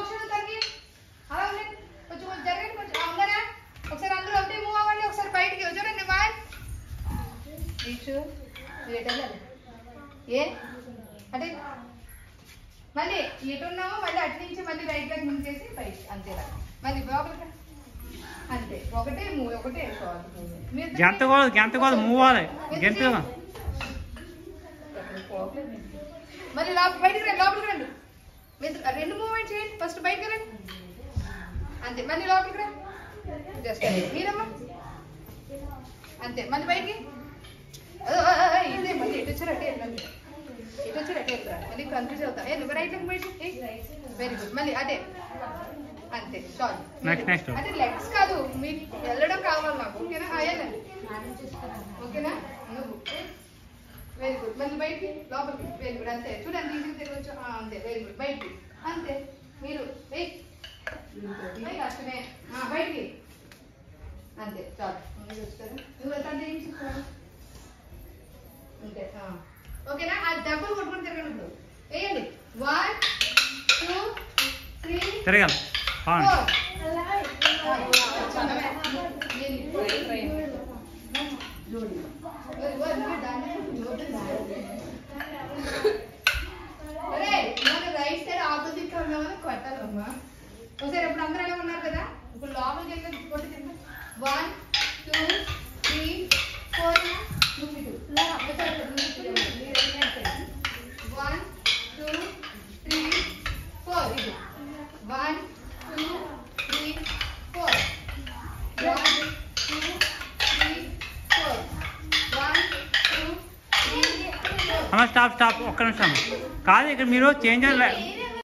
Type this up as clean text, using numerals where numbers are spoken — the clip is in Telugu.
ఒకసారి తగ్గి అలా ఉండండి కొంచెం కొంచెం జరగండి కొంచెం ఉన్నారా ఒకసారి అందరూ ఒకటే మూవ్ అవ్వండి ఒకసారి బయటికి చూడండి వన్ ఇటు వెళ్ళాలి ఏ అంటే మళ్ళీ ఎటు ఉన్నామో మళ్ళీ అటు నుంచి మళ్ళీ రైట్ లెగ్ ముంచేసి పైకి అంతేలా మళ్ళీ లోపలికి అంతే ఒకటే మూవ్ ఒకటే గంత మూవ్ అవ్వాలి మళ్ళీ బయటికి రండి లోపలికి రండి రెండు మూవ్మెంట్ చేయండి ఫస్ట్ బయటికి రండి అంతే మళ్ళీ లోపలికి రండి జస్ట్ మీరమ్మా అంతే మళ్ళీ బయటికి ఇదే మళ్ళీ ఎటు వచ్చారు అటే వెళ్ళండి ఎటు వచ్చారు అటే వెళ్తారా మళ్ళీ కన్ఫ్యూజ్ అవుతా నువ్వు రైట్ లెగ్ బయట వెరీ గుడ్ మళ్ళీ అదే అంతే చాలు అంటే లెగ్స్ కాదు మీకు వెళ్ళడం కావాలి నాకు ఓకేనా వెళ్ళండి ఓకేనా నువ్వు వెరీ గుడ్ మళ్ళీ బయటికి లోపలికి వెరీ గుడ్ అంతే చూడండి ఇంటికి తిరగచ్చు అంతే వెరీ గుడ్ బయటికి అంతే మీరు కష్టమే బయటికి అంతే చాలు నువ్వు వెళ్తాంటే ఏం చెప్తాను అంతే ఓకేనా ఆ దెబ్బలు కొట్టుకుని తిరగండి ఇప్పుడు వేయండి 1 2 3 తిరగాలి 4 రైట్ సైడ్ ఆపోజిట్ గా ఉన్నామని కొట్టాలమ్మా ఒకసారి ఇప్పుడు అందరూ ఎలా ఉన్నారు కదా ఇప్పుడు లోపలికి వెళ్ళి కొట్టి తింటాం 1 2 3 4 1 2 3 4 ఇది 1 2 3 4 1 2 3 4 1 2 3 4 స్టాప్ ఒక్క నిమిషం కాదు ఇక్కడ మీరు చేంజ్